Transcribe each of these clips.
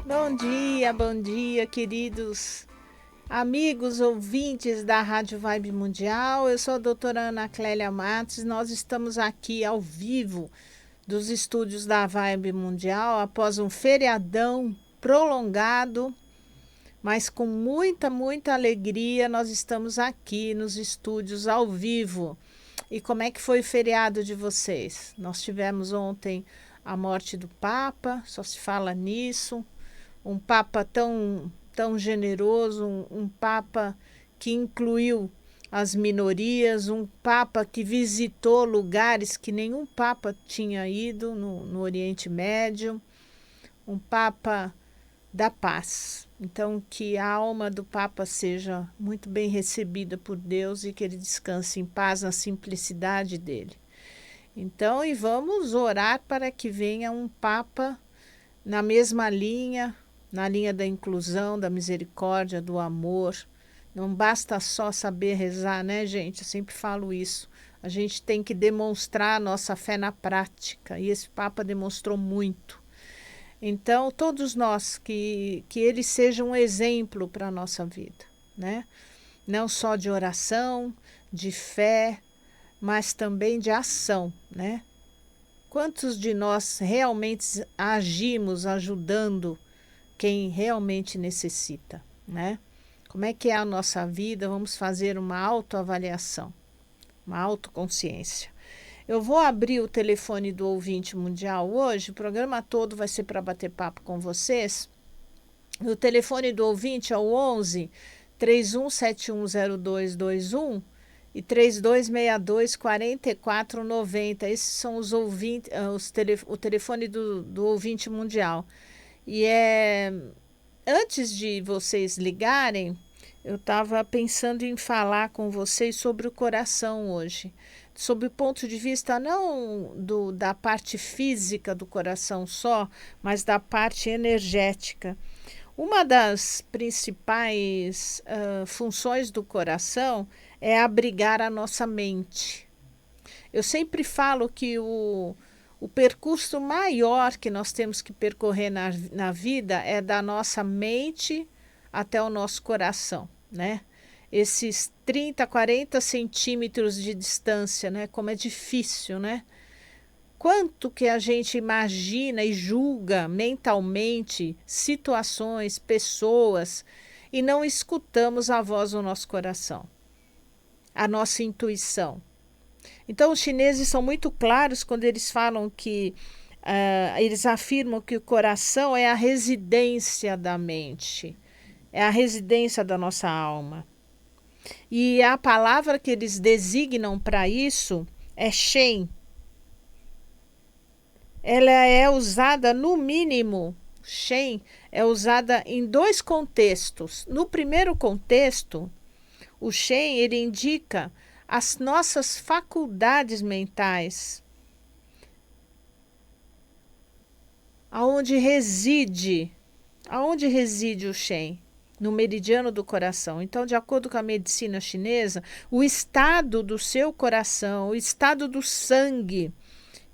Bom dia, queridos amigos ouvintes da Rádio Vibe Mundial. Eu sou a doutora Ana Clélia Matos. Nós estamos aqui ao vivo dos estúdios da Vibe Mundial após um feriadão prolongado, mas com muita alegria. Nós estamos aqui nos estúdios ao vivo. E como é que foi o feriado de vocês? Nós tivemos ontem a morte do Papa, só se fala nisso. Um Papa tão generoso, um Papa que incluiu as minorias, um Papa que visitou lugares que nenhum Papa tinha ido no Oriente Médio, um Papa da paz. Então, que a alma do Papa seja muito bem recebida por Deus e que ele descanse em paz na simplicidade dele. Então, e vamos orar para que venha um Papa na mesma linha, na linha da inclusão, da misericórdia, do amor. Não basta só saber rezar, né, gente? Eu sempre falo isso. A gente tem que demonstrar a nossa fé na prática, e esse Papa demonstrou muito. Então, todos nós, que ele seja um exemplo para a nossa vida, né? Não só de oração, de fé, mas também de ação, né? Quantos de nós realmente agimos ajudando quem realmente necessita, né? Como é que é a nossa vida? Vamos fazer uma autoavaliação, uma autoconsciência. Eu vou abrir o telefone do ouvinte mundial hoje, o programa todo vai ser para bater papo com vocês. O telefone do ouvinte é o 11 31710221 e 3262 4490. Esses são os ouvintes, o telefone do ouvinte mundial. E antes de vocês ligarem, eu estava pensando em falar com vocês sobre o coração hoje, sob o ponto de vista não da parte física do coração só, mas da parte energética. Uma das principais funções do coração é abrigar a nossa mente. Eu sempre falo que o percurso maior que nós temos que percorrer na vida é da nossa mente até o nosso coração, né? Esses 30, 40 centímetros de distância, né? Como é difícil, né? Quanto que a gente imagina e julga mentalmente situações, pessoas, e não escutamos a voz do nosso coração, a nossa intuição. Então, os chineses são muito claros quando eles falam que eles afirmam que o coração é a residência da mente, é a residência da nossa alma. E a palavra que eles designam para isso é Shen. Ela é usada no mínimo, Shen é usada em dois contextos. No primeiro contexto, o Shen ele indica as nossas faculdades mentais, aonde reside o Shen? No meridiano do coração. Então, de acordo com a medicina chinesa, o estado do seu coração, o estado do sangue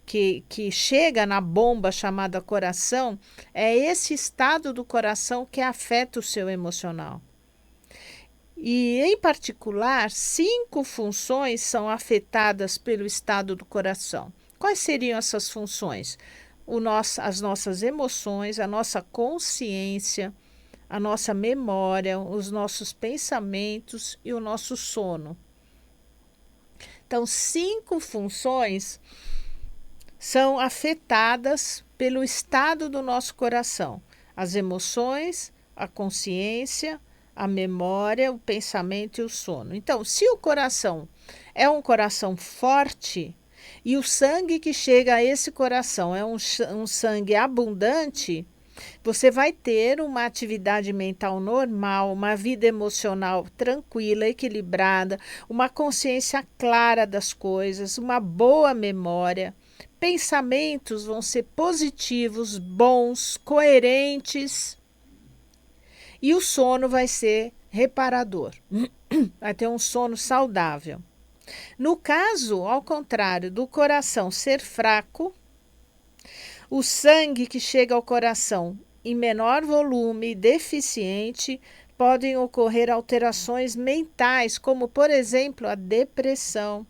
que chega na bomba chamada coração, é esse estado do coração que afeta o seu emocional. E, em particular, 5 funções são afetadas pelo estado do coração. Quais seriam essas funções? As nossas emoções, a nossa consciência, a nossa memória, os nossos pensamentos e o nosso sono. Então, 5 funções são afetadas pelo estado do nosso coração: as emoções, a consciência, a memória, o pensamento e o sono. Então, se o coração é um coração forte e o sangue que chega a esse coração é um sangue abundante, você vai ter uma atividade mental normal, uma vida emocional tranquila, equilibrada, uma consciência clara das coisas, uma boa memória. Pensamentos vão ser positivos, bons, coerentes. E o sono vai ser reparador, vai ter um sono saudável. No caso, ao contrário, do coração ser fraco, o sangue que chega ao coração em menor volume e deficiente, podem ocorrer alterações mentais, como, por exemplo, a depressão,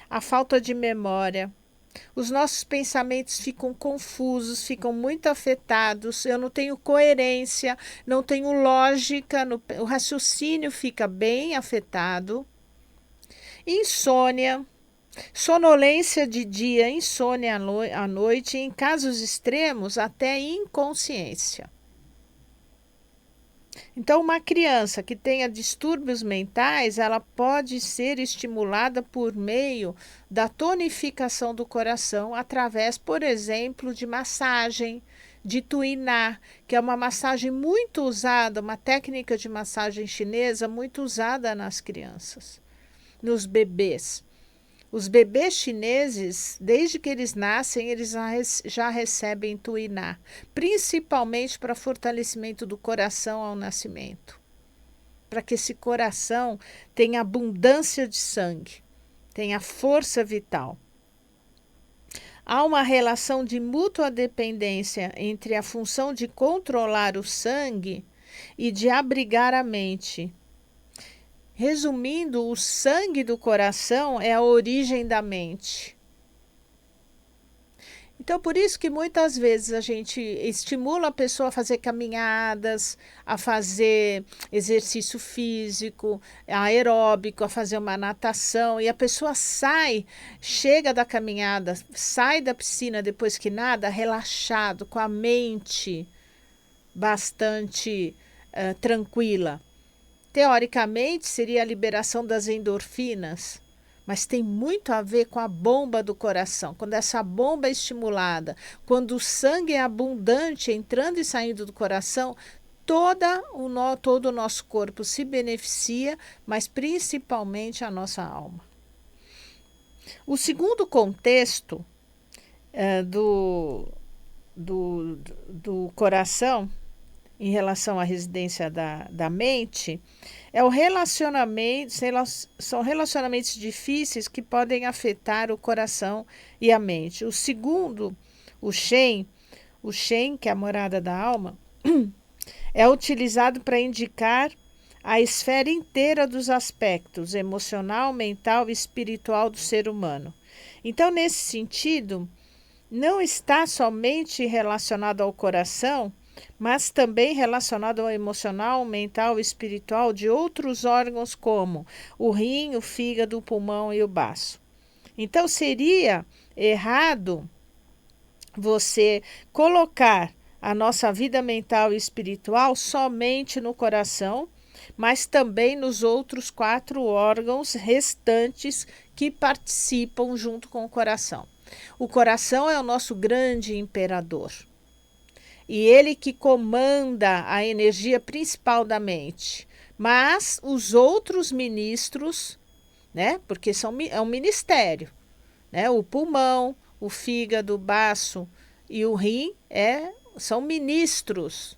a falta de memória. Os nossos pensamentos ficam confusos, ficam muito afetados. Eu não tenho coerência, não tenho lógica, o raciocínio fica bem afetado. Insônia, sonolência de dia, insônia à noite, e em casos extremos, até inconsciência. Então, uma criança que tenha distúrbios mentais, ela pode ser estimulada por meio da tonificação do coração, através, por exemplo, de massagem, de tuiná, que é uma massagem muito usada, uma técnica de massagem chinesa muito usada nas crianças, nos bebês. Os bebês chineses, desde que eles nascem, eles já recebem tuiná, principalmente para fortalecimento do coração ao nascimento, para que esse coração tenha abundância de sangue, tenha força vital. Há uma relação de mútua dependência entre a função de controlar o sangue e de abrigar a mente. Resumindo, o sangue do coração é a origem da mente. Então, por isso que muitas vezes a gente estimula a pessoa a fazer caminhadas, a fazer exercício físico, aeróbico, a fazer uma natação, e a pessoa chega da caminhada, sai da piscina depois que nada, relaxado, com a mente bastante tranquila. Teoricamente, seria a liberação das endorfinas, mas tem muito a ver com a bomba do coração. Quando essa bomba é estimulada, quando o sangue é abundante entrando e saindo do coração, todo o nosso corpo se beneficia, mas principalmente a nossa alma. O segundo contexto do coração, em relação à residência da mente, é o relacionamento, são relacionamentos difíceis que podem afetar o coração e a mente. O segundo, o Shen, que é a morada da alma, é utilizado para indicar a esfera inteira dos aspectos emocional, mental e espiritual do ser humano. Então, nesse sentido, não está somente relacionado ao coração, mas também relacionado ao emocional, mental e espiritual de outros órgãos como o rim, o fígado, o pulmão e o baço. Então, seria errado você colocar a nossa vida mental e espiritual somente no coração, mas também nos outros 4 órgãos restantes que participam junto com o coração. O coração é o nosso grande imperador. E ele que comanda a energia principal da mente. Mas os outros ministros, né, porque é um ministério, né, o pulmão, o fígado, o baço e o rim são ministros.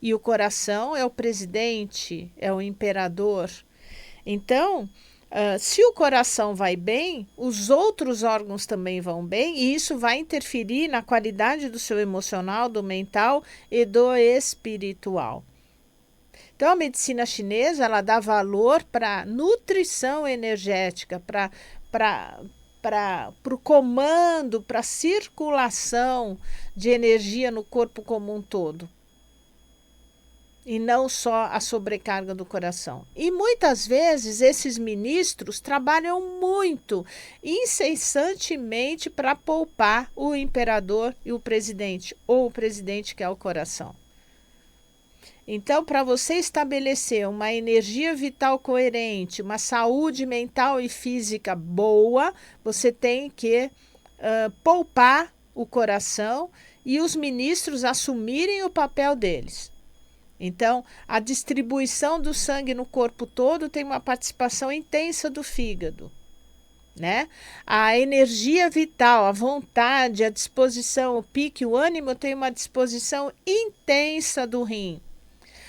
E o coração é o presidente, é o imperador. Então, se o coração vai bem, os outros órgãos também vão bem, e isso vai interferir na qualidade do seu emocional, do mental e do espiritual. Então, a medicina chinesa, ela dá valor para nutrição energética, para o comando, para a circulação de energia no corpo como um todo. E não só a sobrecarga do coração. E muitas vezes esses ministros trabalham muito, incessantemente, para poupar o imperador e o presidente, ou o presidente que é o coração. Então, para você estabelecer uma energia vital coerente, uma saúde mental e física boa, você tem que poupar o coração e os ministros assumirem o papel deles. Então, a distribuição do sangue no corpo todo tem uma participação intensa do fígado, né? A energia vital, a vontade, a disposição, o pique, o ânimo tem uma disposição intensa do rim.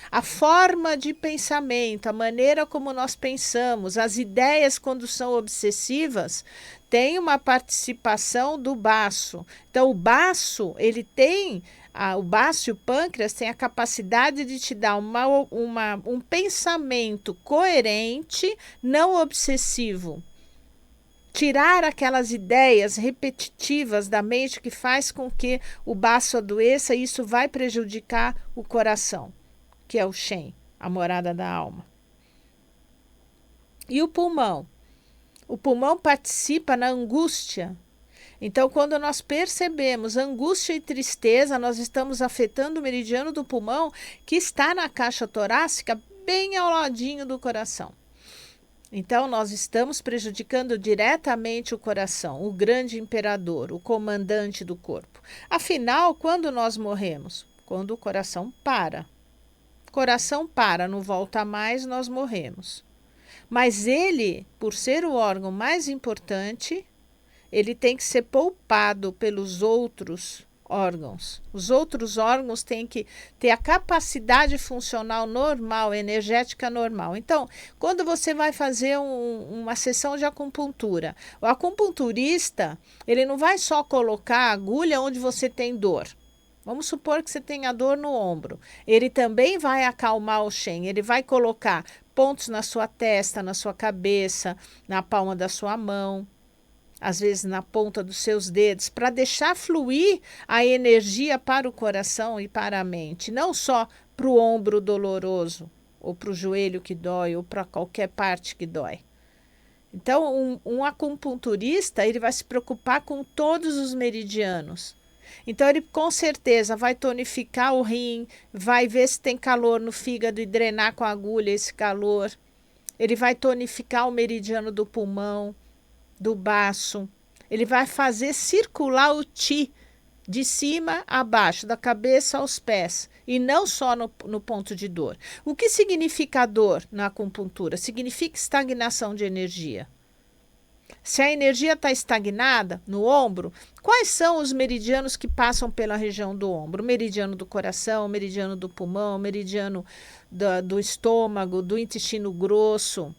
A forma de pensamento, a maneira como nós pensamos, as ideias quando são obsessivas, tem uma participação do baço. Então, o baço, ele tem O baço e o pâncreas têm a capacidade de te dar um pensamento coerente, não obsessivo. Tirar aquelas ideias repetitivas da mente que faz com que o baço adoeça, e isso vai prejudicar o coração, que é o Shen, a morada da alma. E o pulmão? O pulmão participa na angústia. Então, quando nós percebemos angústia e tristeza, nós estamos afetando o meridiano do pulmão, que está na caixa torácica, bem ao ladinho do coração. Então, nós estamos prejudicando diretamente o coração, o grande imperador, o comandante do corpo. Afinal, quando nós morremos? Quando o coração para. Coração para, não volta mais, nós morremos. Mas ele, por ser o órgão mais importante, ele tem que ser poupado pelos outros órgãos. Os outros órgãos têm que ter a capacidade funcional normal, energética normal. Então, quando você vai fazer uma sessão de acupuntura, o acupunturista, ele não vai só colocar a agulha onde você tem dor. Vamos supor que você tenha dor no ombro. Ele também vai acalmar o Shen, ele vai colocar pontos na sua testa, na sua cabeça, na palma da sua mão, às vezes na ponta dos seus dedos, para deixar fluir a energia para o coração e para a mente, não só para o ombro doloroso, ou para o joelho que dói, ou para qualquer parte que dói. Então, um acupunturista, ele vai se preocupar com todos os meridianos. Então, ele com certeza vai tonificar o rim, vai ver se tem calor no fígado e drenar com a agulha esse calor. Ele vai tonificar o meridiano do pulmão, do baço. Ele vai fazer circular o Qi de cima a baixo, da cabeça aos pés, e não só no ponto de dor. O que significa dor na acupuntura? Significa estagnação de energia. Se a energia está estagnada no ombro, quais são os meridianos que passam pela região do ombro? O meridiano do coração, o meridiano do pulmão, o meridiano do estômago, do intestino grosso,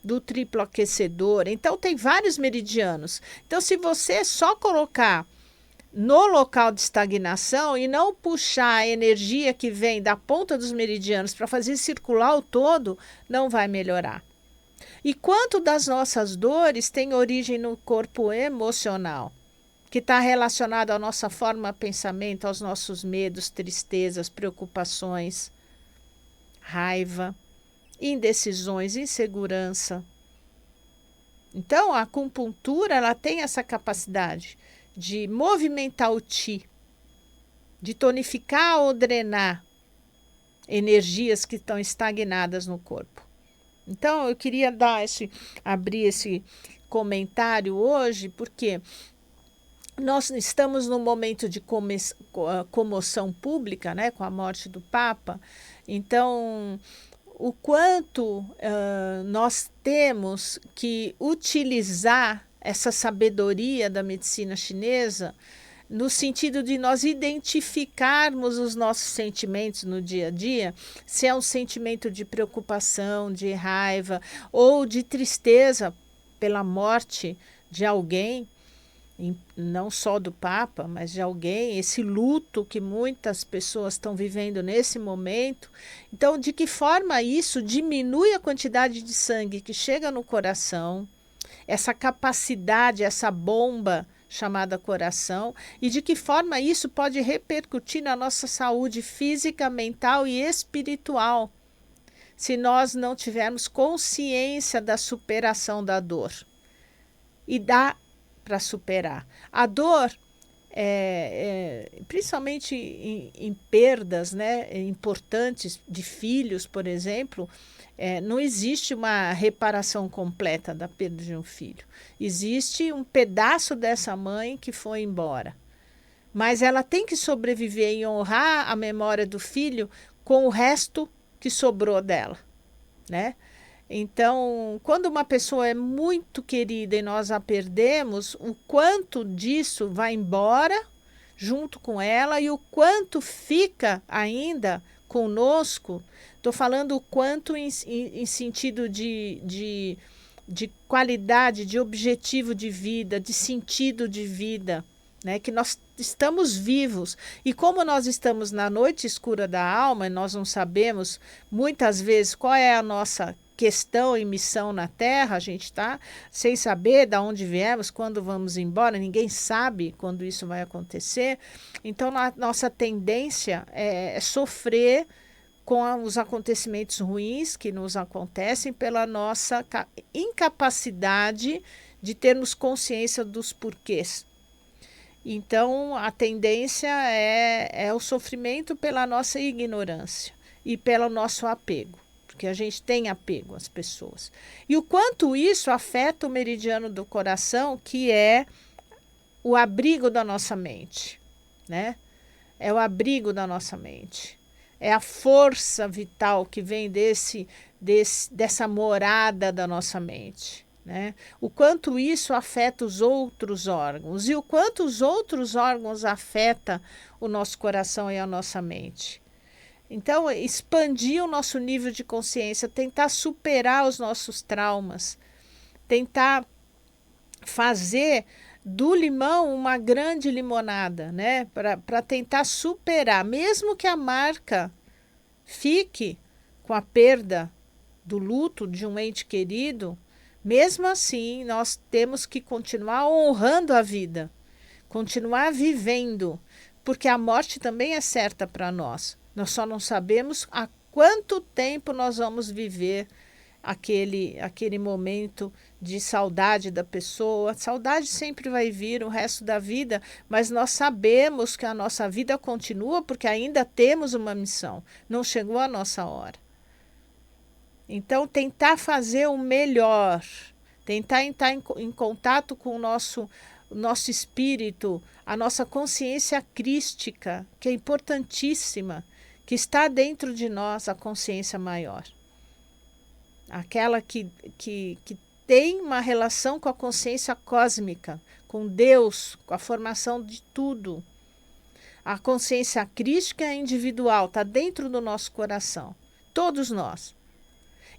do triplo aquecedor. Então, tem vários meridianos. Então, se você só colocar no local de estagnação e não puxar a energia que vem da ponta dos meridianos para fazer circular o todo, não vai melhorar. E quanto das nossas dores tem origem no corpo emocional, que está relacionado à nossa forma de pensamento, aos nossos medos, tristezas, preocupações, raiva, indecisões, insegurança. Então, a acupuntura, ela tem essa capacidade de movimentar o Qi, de tonificar ou drenar energias que estão estagnadas no corpo. Então, eu queria abrir esse comentário hoje, porque nós estamos num momento de comoção pública, né, com a morte do Papa. Então, o quanto nós temos que utilizar essa sabedoria da medicina chinesa no sentido de nós identificarmos os nossos sentimentos no dia a dia, se é um sentimento de preocupação, de raiva ou de tristeza pela morte de alguém, não só do Papa, mas de alguém, esse luto que muitas pessoas estão vivendo nesse momento. Então, de que forma isso diminui a quantidade de sangue que chega no coração, essa capacidade, essa bomba chamada coração, e de que forma isso pode repercutir na nossa saúde física, mental e espiritual, se nós não tivermos consciência da superação da dor. E dá para superar. A dor, principalmente em perdas, né, importantes de filhos, por exemplo, não existe uma reparação completa da perda de um filho. Existe um pedaço dessa mãe que foi embora. Mas ela tem que sobreviver e honrar a memória do filho com o resto que sobrou dela, né? Então, quando uma pessoa é muito querida e nós a perdemos, o quanto disso vai embora junto com ela e o quanto fica ainda conosco. Estou falando o quanto em sentido de qualidade, de objetivo de vida, de sentido de vida. né? Que nós estamos vivos. E como nós estamos na noite escura da alma, e nós não sabemos muitas vezes qual é a nossa questão e missão na Terra, a gente está sem saber de onde viemos, quando vamos embora, ninguém sabe quando isso vai acontecer. Então, a nossa tendência é sofrer com os acontecimentos ruins que nos acontecem pela nossa incapacidade de termos consciência dos porquês. Então, a tendência é o sofrimento pela nossa ignorância e pelo nosso apego, porque a gente tem apego às pessoas. E o quanto isso afeta o meridiano do coração, que é o abrigo da nossa mente, né? É o abrigo da nossa mente. É a força vital que vem dessa morada da nossa mente. Né? O quanto isso afeta os outros órgãos e o quanto os outros órgãos afetam o nosso coração e a nossa mente. Então, expandir o nosso nível de consciência, tentar superar os nossos traumas, tentar fazer do limão uma grande limonada, né? Para tentar superar, mesmo que a marca fique com a perda do luto de um ente querido. Mesmo assim, nós temos que continuar honrando a vida, continuar vivendo, porque a morte também é certa para nós. Nós só não sabemos há quanto tempo nós vamos viver aquele momento de saudade da pessoa. Saudade sempre vai vir o resto da vida, mas nós sabemos que a nossa vida continua porque ainda temos uma missão. Não chegou a nossa hora. Então, tentar fazer o melhor, tentar entrar em contato com o nosso espírito, a nossa consciência crística, que é importantíssima, que está dentro de nós, a consciência maior. Aquela que tem uma relação com a consciência cósmica, com Deus, com a formação de tudo. A consciência crística é individual, está dentro do nosso coração, todos nós.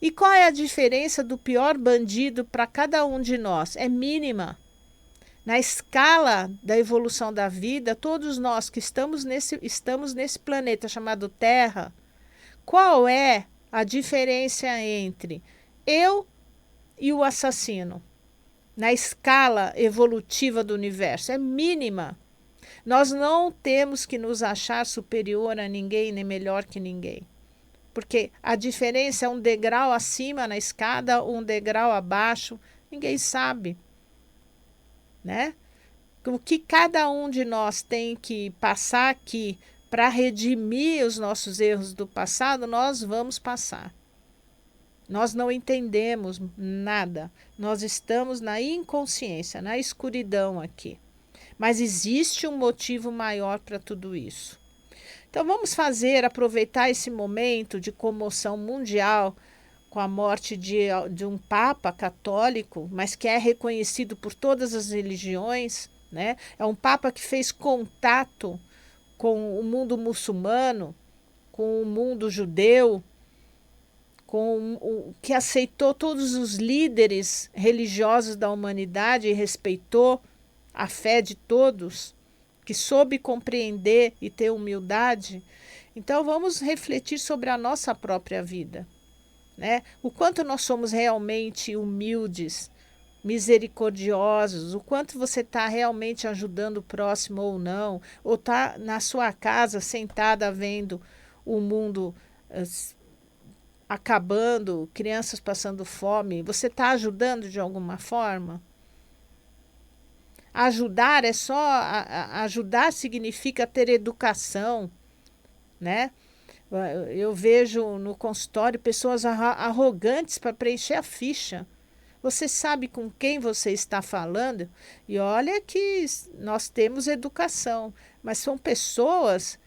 E qual é a diferença do pior bandido para cada um de nós? É mínima. Na escala da evolução da vida, todos nós que estamos nesse planeta chamado Terra, qual é a diferença entre eu e o assassino? Na escala evolutiva do universo, é mínima. Nós não temos que nos achar superior a ninguém, nem melhor que ninguém. Porque a diferença é um degrau acima na escada ou um degrau abaixo, ninguém sabe. Né? O que cada um de nós tem que passar aqui para redimir os nossos erros do passado, nós vamos passar. Nós não entendemos nada. Nós estamos na inconsciência, na escuridão aqui. Mas existe um motivo maior para tudo isso. Então vamos aproveitar esse momento de comoção mundial com a morte de um Papa católico, mas que é reconhecido por todas as religiões, né? É um Papa que fez contato com o mundo muçulmano, com o mundo judeu, que aceitou todos os líderes religiosos da humanidade e respeitou a fé de todos, que soube compreender e ter humildade. Então vamos refletir sobre a nossa própria vida, né? O quanto nós somos realmente humildes, misericordiosos, o quanto você está realmente ajudando o próximo ou não, ou está na sua casa sentada vendo o mundo acabando, crianças passando fome, você está ajudando de alguma forma? Ajudar é só ajudar significa ter educação, né? Eu vejo no consultório pessoas arrogantes para preencher a ficha. Você sabe com quem você está falando? E olha que nós temos educação, mas são pessoas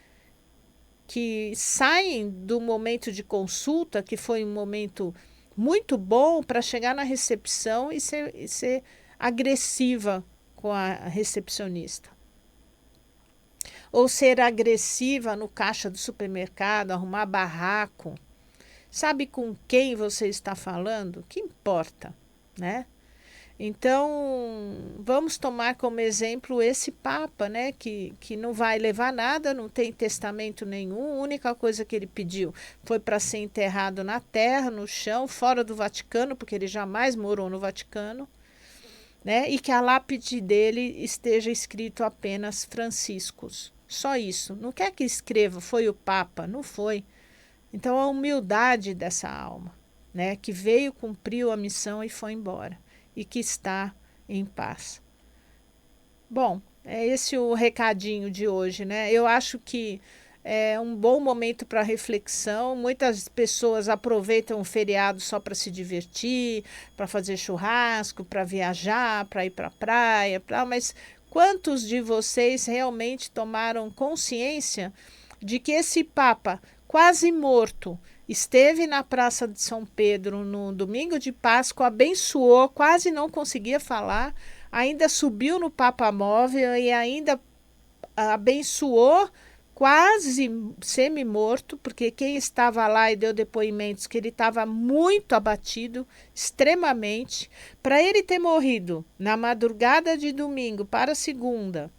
que saem do momento de consulta, que foi um momento muito bom, para chegar na recepção e ser agressiva com a recepcionista. Ou ser agressiva no caixa do supermercado, arrumar barraco. Sabe com quem você está falando? Que importa, né? Então, vamos tomar como exemplo esse Papa, né, que não vai levar nada, não tem testamento nenhum, a única coisa que ele pediu foi para ser enterrado na terra, no chão, fora do Vaticano, porque ele jamais morou no Vaticano, né, e que a lápide dele esteja escrito apenas Franciscus. Só isso. Não quer que escreva, foi o Papa, não foi. Então, a humildade dessa alma, né, que veio, cumpriu a missão e foi embora, e que está em paz. Bom, é esse o recadinho de hoje, né? Eu acho que é um bom momento para reflexão. Muitas pessoas aproveitam o feriado só para se divertir, para fazer churrasco, para viajar, para ir para a praia, mas quantos de vocês realmente tomaram consciência de que esse Papa, quase morto, esteve na Praça de São Pedro no domingo de Páscoa, abençoou, quase não conseguia falar, ainda subiu no Papa Móvel e ainda abençoou, quase semi-morto, porque quem estava lá e deu depoimentos que ele estava muito abatido, extremamente. Para ele ter morrido na madrugada de domingo para segunda,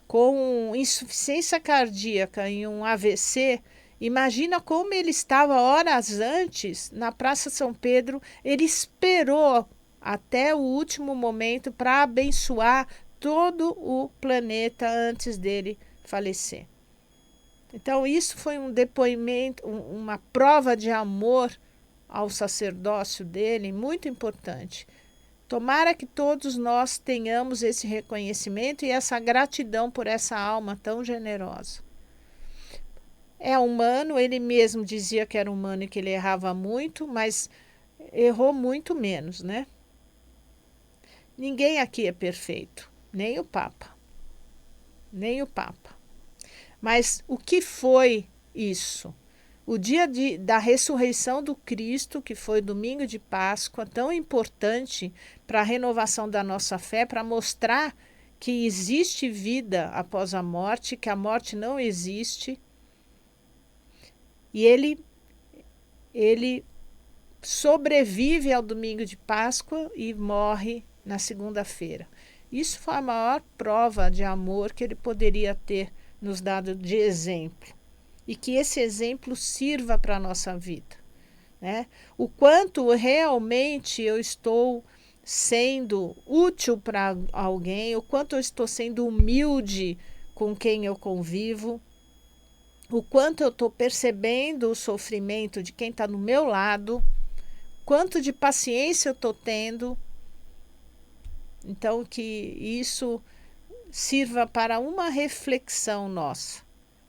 com insuficiência cardíaca e um AVC, imagina como ele estava horas antes na Praça São Pedro. Ele esperou até o último momento para abençoar todo o planeta antes dele falecer. Então, isso foi um depoimento, uma prova de amor ao sacerdócio dele, muito importante. Tomara que todos nós tenhamos esse reconhecimento e essa gratidão por essa alma tão generosa. É humano, ele mesmo dizia que era humano e que ele errava muito, mas errou muito menos, né? Ninguém aqui é perfeito, nem o Papa, nem o Papa. Mas o que foi isso? O dia da ressurreição do Cristo, que foi domingo de Páscoa, tão importante para a renovação da nossa fé, para mostrar que existe vida após a morte, que a morte não existe. E ele sobrevive ao domingo de Páscoa e morre na segunda-feira. Isso foi a maior prova de amor que ele poderia ter nos dado de exemplo. E que esse exemplo sirva para a nossa vida, né? O quanto realmente eu estou sendo útil para alguém, o quanto eu estou sendo humilde com quem eu convivo, o quanto eu estou percebendo o sofrimento de quem está no meu lado, quanto de paciência eu estou tendo. Então, que isso sirva para uma reflexão nossa,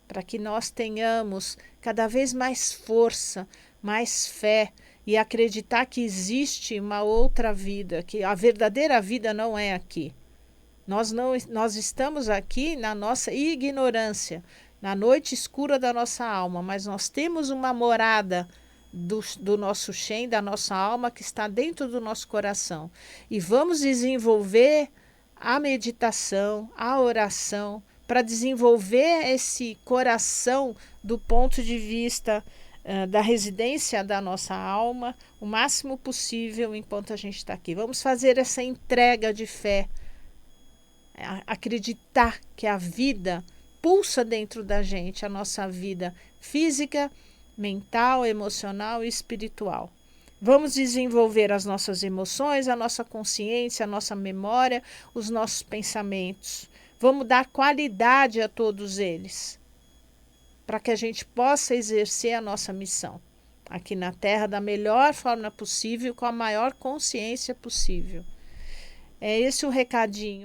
para que nós tenhamos cada vez mais força, mais fé e acreditar que existe uma outra vida, que a verdadeira vida não é aqui. Nós estamos aqui na nossa ignorância, na noite escura da nossa alma, mas nós temos uma morada do nosso Shem, da nossa alma, que está dentro do nosso coração. E vamos desenvolver a meditação, a oração, para desenvolver esse coração do ponto de vista da residência da nossa alma, o máximo possível enquanto a gente está aqui. Vamos fazer essa entrega de fé, acreditar que a vida pulsa dentro da gente, a nossa vida física, mental, emocional e espiritual. Vamos desenvolver as nossas emoções, a nossa consciência, a nossa memória, os nossos pensamentos. Vamos dar qualidade a todos eles, para que a gente possa exercer a nossa missão aqui na Terra da melhor forma possível, com a maior consciência possível. É esse o recadinho.